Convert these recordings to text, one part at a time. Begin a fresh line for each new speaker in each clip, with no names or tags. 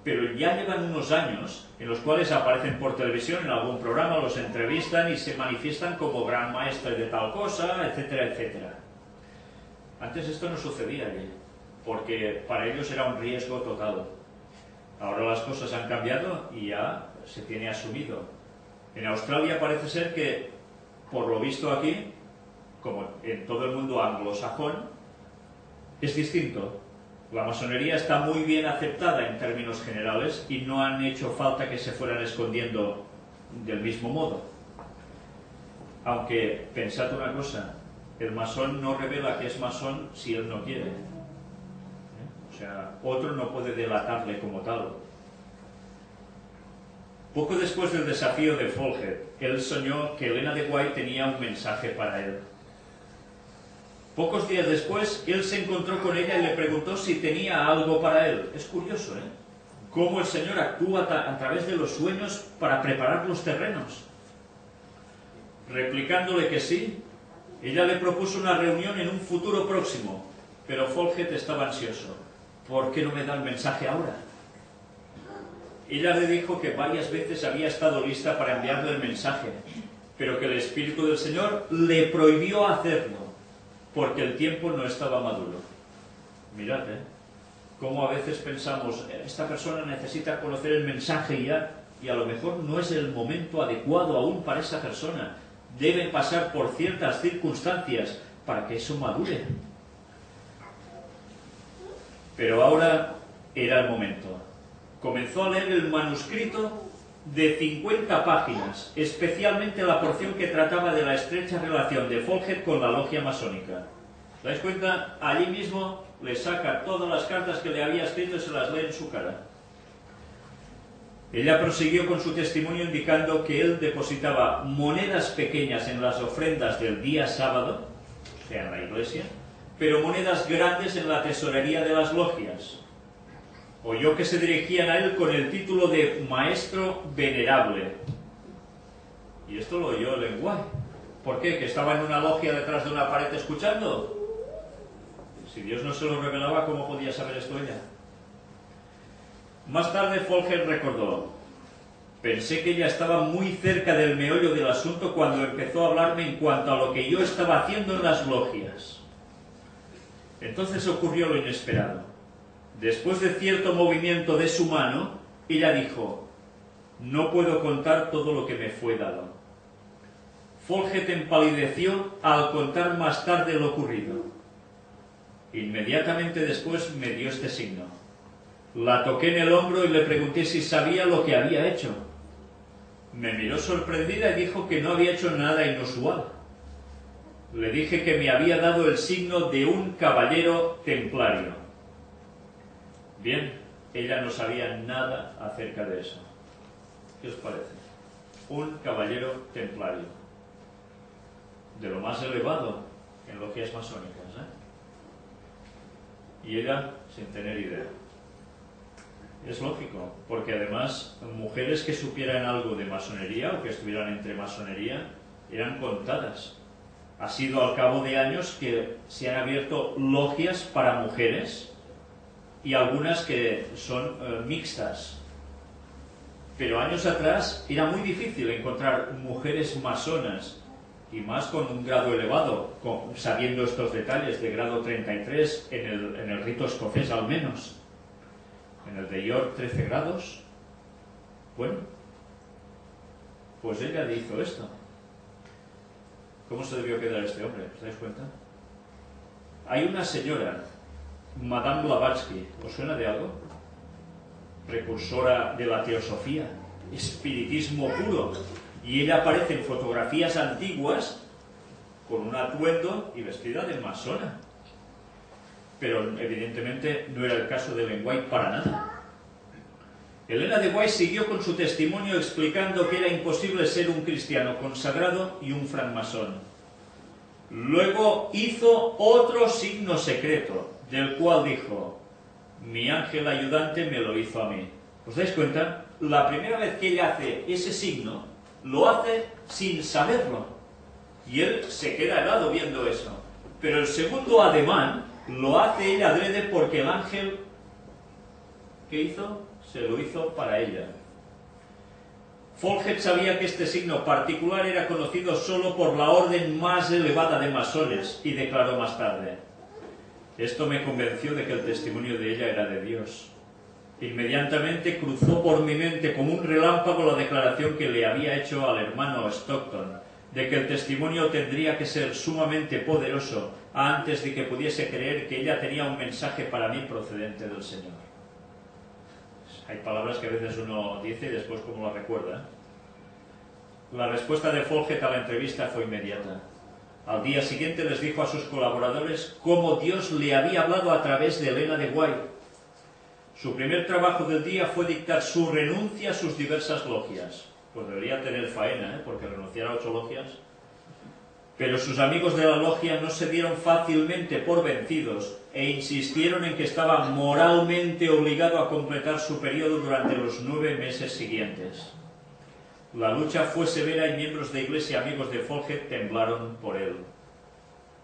pero ya llevan unos años en los cuales aparecen por televisión en algún programa, los entrevistan y se manifiestan como gran maestre de tal cosa, etcétera, etcétera. Antes esto no sucedía allí, porque para ellos era un riesgo total. Ahora las cosas han cambiado y ya se tiene asumido. En Australia parece ser que, por lo visto aquí, como en todo el mundo anglosajón, es distinto. La masonería está muy bien aceptada en términos generales y no han hecho falta que se fueran escondiendo del mismo modo. Aunque, pensad una cosa, el masón no revela que es masón si él no quiere. O sea, otro no puede delatarle como tal. Poco después del desafío de Folger, él soñó que Elena de White tenía un mensaje para él. Pocos días después, él se encontró con ella y le preguntó si tenía algo para él. Es curioso, ¿eh? Cómo el Señor actúa a través de los sueños para preparar los terrenos. Replicándole que sí, ella le propuso una reunión en un futuro próximo, pero Folger estaba ansioso. ¿Por qué no me da el mensaje ahora? Ella le dijo que varias veces había estado lista para enviarle el mensaje, pero que el Espíritu del Señor le prohibió hacerlo, porque el tiempo no estaba maduro. Mirad, cómo a veces pensamos, esta persona necesita conocer el mensaje ya, y a lo mejor no es el momento adecuado aún para esa persona. Debe pasar por ciertas circunstancias para que eso madure. Pero ahora era el momento. Comenzó a leer el manuscrito de 50 páginas, especialmente la porción que trataba de la estrecha relación de Folger con la logia masónica. ¿Os dais cuenta? Allí mismo le saca todas las cartas que le había escrito y se las lee en su cara. Ella prosiguió con su testimonio indicando que él depositaba monedas pequeñas en las ofrendas del día sábado, o sea, en la iglesia, pero monedas grandes en la tesorería de las logias. Oyó que se dirigían a él con el título de Maestro Venerable. Y esto lo oyó Lenguay. ¿Por qué? ¿Que estaba en una logia detrás de una pared escuchando? Si Dios no se lo revelaba, ¿cómo podía saber esto ella? Más tarde Folger recordó: pensé que ella estaba muy cerca del meollo del asunto cuando empezó a hablarme en cuanto a lo que yo estaba haciendo en las logias. Entonces ocurrió lo inesperado. Después de cierto movimiento de su mano, ella dijo: no puedo contar todo lo que me fue dado. Folger empalideció al contar más tarde lo ocurrido. Inmediatamente después me dio este signo. La toqué en el hombro y le pregunté si sabía lo que había hecho. Me miró sorprendida y dijo que no había hecho nada inusual. Le dije que me había dado el signo de un caballero templario. Bien, ella no sabía nada acerca de eso. ¿Qué os parece? Un caballero templario. De lo más elevado en logias masónicas, Y ella sin tener idea. Es lógico, porque además mujeres que supieran algo de masonería o que estuvieran entre masonería eran contadas. Ha sido al cabo de años que se han abierto logias para mujeres y algunas que son mixtas. Pero años atrás era muy difícil encontrar mujeres masonas, y más con un grado elevado, sabiendo estos detalles de grado 33 en el rito escocés al menos. En el de York 13 grados. Bueno, pues ella le hizo esto. ¿Cómo se debió quedar este hombre? ¿Os dais cuenta? Hay una señora, Madame Blavatsky, ¿os suena de algo? Precursora de la teosofía, espiritismo puro. Y ella aparece en fotografías antiguas con un atuendo y vestida de masona. Pero evidentemente no era el caso de Ellen White para nada. Elena de White siguió con su testimonio explicando que era imposible ser un cristiano consagrado y un francmasón. Luego hizo otro signo secreto, del cual dijo: mi ángel ayudante me lo hizo a mí. ¿Os dais cuenta? La primera vez que ella hace ese signo, lo hace sin saberlo. Y él se queda helado viendo eso. Pero el segundo ademán lo hace ella adrede porque el ángel, ¿qué hizo? se lo hizo para ella. Folget sabía que este signo particular era conocido solo por la orden más elevada de masones y declaró más tarde: esto me convenció de que el testimonio de ella era de Dios. Inmediatamente cruzó por mi mente como un relámpago la declaración que le había hecho al hermano Stockton, de que el testimonio tendría que ser sumamente poderoso antes de que pudiese creer que ella tenía un mensaje para mí procedente del Señor. Hay palabras que a veces uno dice y después cómo las recuerda. La respuesta de Folget a la entrevista fue inmediata. Al día siguiente les dijo a sus colaboradores cómo Dios le había hablado a través de Elena de White. Su primer trabajo del día fue dictar su renuncia a sus diversas logias. Pues debería tener faena, porque renunciar a 8 logias. Pero sus amigos de la logia no se dieron fácilmente por vencidos e insistieron en que estaba moralmente obligado a completar su periodo durante los 9 meses siguientes. La lucha fue severa y miembros de iglesia amigos de Folget temblaron por él.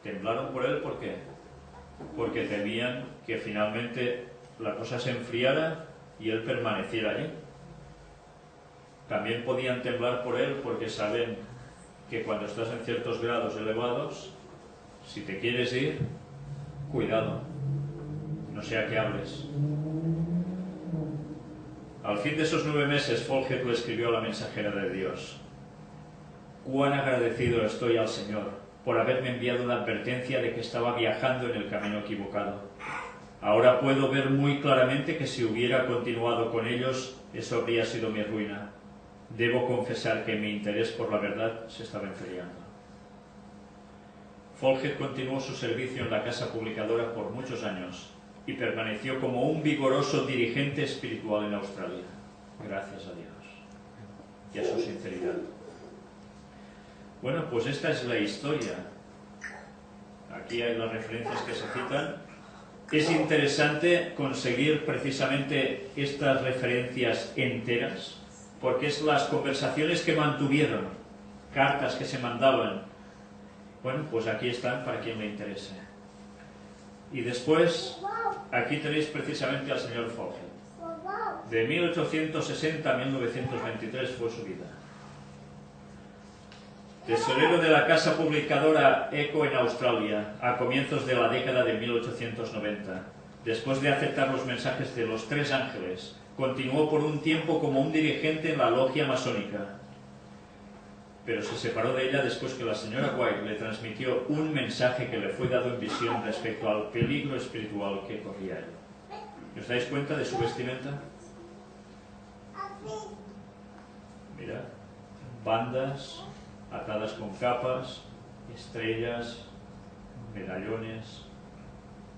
¿Temblaron por él por qué? Porque temían que finalmente la cosa se enfriara y él permaneciera allí. También podían temblar por él porque saben que cuando estás en ciertos grados elevados, si te quieres ir, cuidado, no sea que hables. Al fin de esos 9 meses, Folget le escribió a la mensajera de Dios: cuán agradecido estoy al Señor por haberme enviado una advertencia de que estaba viajando en el camino equivocado. Ahora puedo ver muy claramente que si hubiera continuado con ellos, eso habría sido mi ruina. Debo confesar que mi interés por la verdad se estaba enfriando. Folget continuó su servicio en la casa publicadora por muchos años y permaneció como un vigoroso dirigente espiritual en Australia, gracias a Dios y a su sinceridad. Bueno, pues esta es la historia. Aquí hay las referencias que se citan. Es interesante conseguir precisamente estas referencias enteras, porque es las conversaciones que mantuvieron, cartas que se mandaban. Bueno, pues aquí están para quien le interese. Y después, aquí tenéis precisamente al señor Folget. De 1860 a 1923 fue su vida. Tesorero de la casa publicadora Eco en Australia, a comienzos de la década de 1890. Después de aceptar los mensajes de los 3 ángeles, continuó por un tiempo como un dirigente en la logia masónica. Pero se separó de ella después que la señora White le transmitió un mensaje que le fue dado en visión respecto al peligro espiritual que corría él. ¿Os dais cuenta de su vestimenta? Mira, bandas atadas con capas, estrellas, medallones,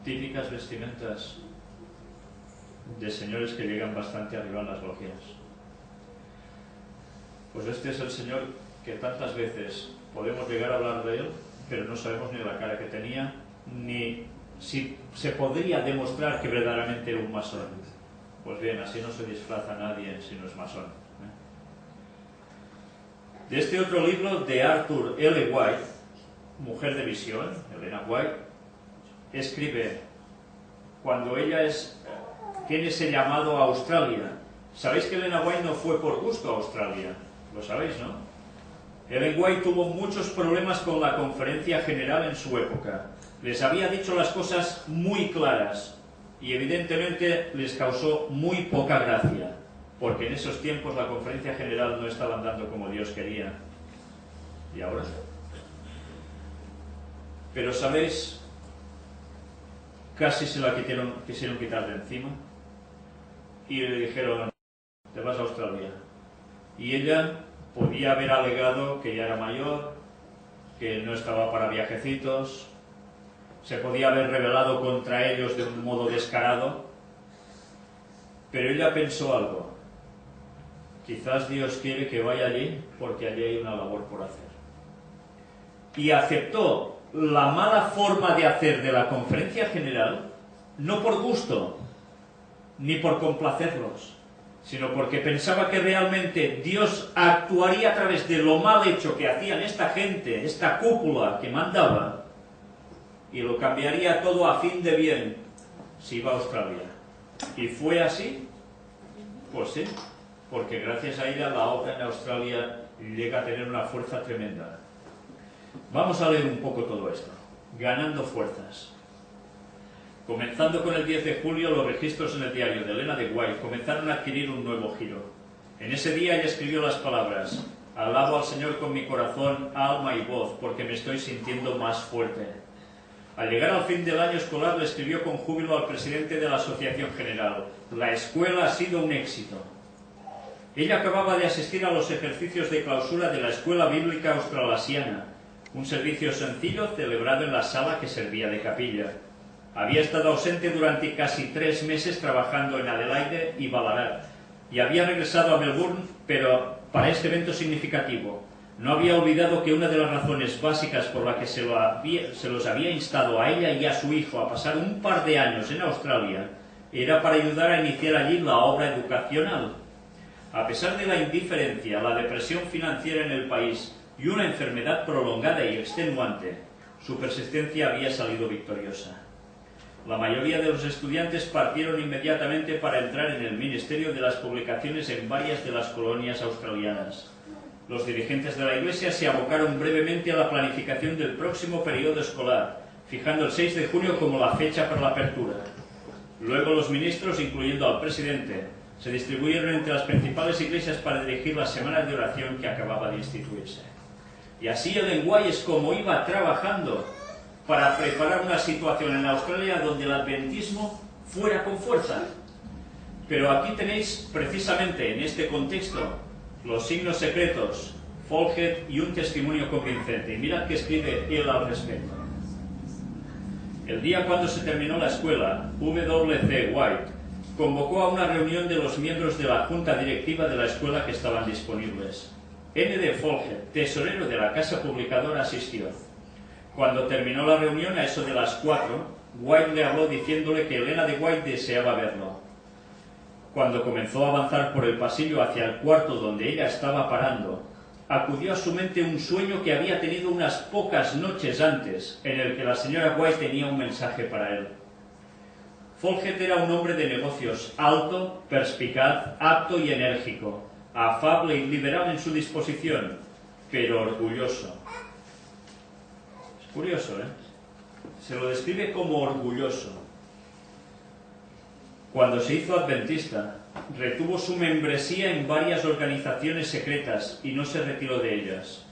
típicas vestimentas de señores que llegan bastante arriba en las logias. Pues este es el señor que tantas veces podemos llegar a hablar de él, pero no sabemos ni la cara que tenía, ni si se podría demostrar que verdaderamente era un masón. Pues bien, así no se disfraza nadie si no es masón. De este otro libro de Arthur L. White, Mujer de Visión, Elena White, escribe: cuando ella tiene ese llamado a Australia. Sabéis que Elena White no fue por gusto a Australia, lo sabéis, ¿no? Ellen White tuvo muchos problemas con la Conferencia General en su época. Les había dicho las cosas muy claras y evidentemente les causó muy poca gracia, porque en esos tiempos la Conferencia General no estaba andando como Dios quería. ¿Y ahora? Pero ¿sabéis? Casi se la quisieron quitar de encima y le dijeron: te vas a Australia. Y ella podía haber alegado que ya era mayor, que no estaba para viajecitos, se podía haber rebelado contra ellos de un modo descarado, pero ella pensó algo: quizás Dios quiere que vaya allí porque allí hay una labor por hacer. Y aceptó la mala forma de hacer de la Conferencia General, no por gusto, ni por complacerlos, sino porque pensaba que realmente Dios actuaría a través de lo mal hecho que hacían esta gente, esta cúpula que mandaba, y lo cambiaría todo a fin de bien si iba a Australia. Y fue así, Pues sí, porque gracias a ella la obra en Australia llega a tener una fuerza tremenda. Vamos a leer un poco todo esto. Ganando fuerzas. Comenzando con el 10 de julio, los registros en el diario de Elena de White comenzaron a adquirir un nuevo giro. En ese día ella escribió las palabras: alabo al Señor con mi corazón, alma y voz, porque me estoy sintiendo más fuerte. Al llegar al fin del año escolar le escribió con júbilo al presidente de la Asociación General: la escuela ha sido un éxito. Ella acababa de asistir a los ejercicios de clausura de la Escuela Bíblica Australasiana, un servicio sencillo celebrado en la sala que servía de capilla. Había estado ausente durante casi 3 meses trabajando en Adelaide y Ballarat, y había regresado a Melbourne, pero para este evento significativo. No había olvidado que una de las razones básicas por la que se los había instado a ella y a su hijo a pasar un par de años en Australia era para ayudar a iniciar allí la obra educacional. A pesar de la indiferencia, la depresión financiera en el país y una enfermedad prolongada y extenuante, su persistencia había salido victoriosa. La mayoría de los estudiantes partieron inmediatamente para entrar en el Ministerio de las Publicaciones en varias de las colonias australianas. Los dirigentes de la Iglesia se abocaron brevemente a la planificación del próximo periodo escolar, fijando el 6 de junio como la fecha para la apertura. Luego los ministros, incluyendo al presidente, se distribuyeron entre las principales iglesias para dirigir las semanas de oración que acababa de instituirse. Y así Ellen White es como iba trabajando para preparar una situación en Australia donde el adventismo fuera con fuerza. Pero aquí tenéis, precisamente en este contexto, los signos secretos, Folgert y un testimonio convincente. Y mirad qué escribe él al respecto. El día cuando se terminó la escuela, W.C. White convocó a una reunión de los miembros de la junta directiva de la escuela que estaban disponibles. N.D. Folgert, tesorero de la casa publicadora, asistió. Cuando terminó la reunión, a eso de las 4, White le habló diciéndole que Elena de White deseaba verlo. Cuando comenzó a avanzar por el pasillo hacia el cuarto donde ella estaba parando, acudió a su mente un sueño que había tenido unas pocas noches antes, en el que la señora White tenía un mensaje para él. Folgert era un hombre de negocios alto, perspicaz, apto y enérgico, afable y liberal en su disposición, pero orgulloso. Es curioso, ¿eh? Se lo describe como orgulloso. Cuando se hizo adventista, retuvo su membresía en varias organizaciones secretas y no se retiró de ellas.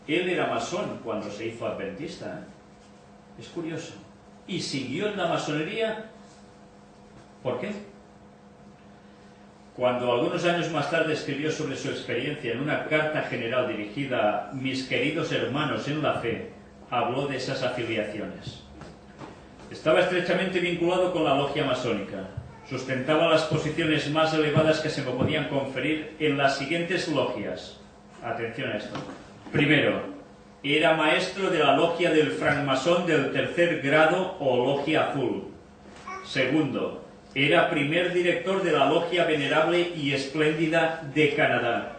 Él era masón cuando se hizo adventista, ¿eh? Es curioso. Y siguió en la masonería. ¿Por qué? Cuando algunos años más tarde escribió sobre su experiencia en una carta general dirigida a mis queridos hermanos en la fe, habló de esas afiliaciones. Estaba estrechamente vinculado con la logia masónica. Sustentaba las posiciones más elevadas que se me podían conferir en las siguientes logias. Atención a esto. Primero, era maestro de la logia del francmasón del 3er grado o logia azul. Segundo, era primer director de la logia venerable y espléndida de Canadá.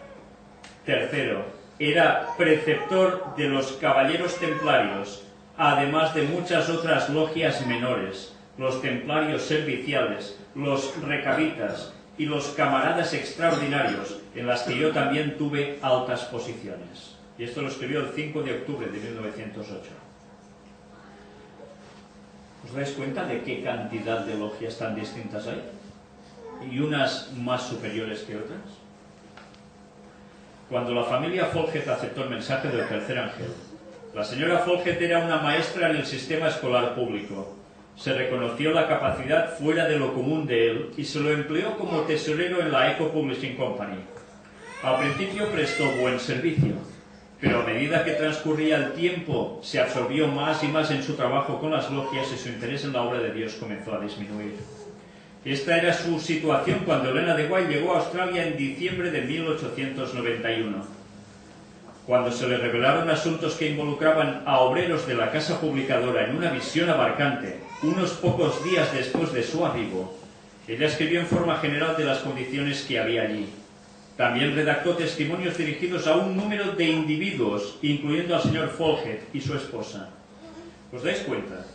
Tercero, era preceptor de los caballeros templarios, además de muchas otras logias menores, los templarios serviciales, los recabitas y los camaradas extraordinarios, en las que yo también tuve altas posiciones. Y esto lo escribió el 5 de octubre de 1908. ¿Os dais cuenta de qué cantidad de logias tan distintas hay? Y unas más superiores que otras. Cuando la familia Folgert aceptó el mensaje del tercer ángel, la señora Folgert era una maestra en el sistema escolar público. Se reconoció la capacidad fuera de lo común de él y se lo empleó como tesorero en la Echo Publishing Company. Al principio prestó buen servicio, pero a medida que transcurría el tiempo se absorbió más y más en su trabajo con las logias y su interés en la obra de Dios comenzó a disminuir. Esta era su situación cuando Elena de White llegó a Australia en diciembre de 1891. Cuando se le revelaron asuntos que involucraban a obreros de la casa publicadora en una visión abarcante, unos pocos días después de su arribo, ella escribió en forma general de las condiciones que había allí. También redactó testimonios dirigidos a un número de individuos, incluyendo al señor Folgert y su esposa. ¿Os dais cuenta?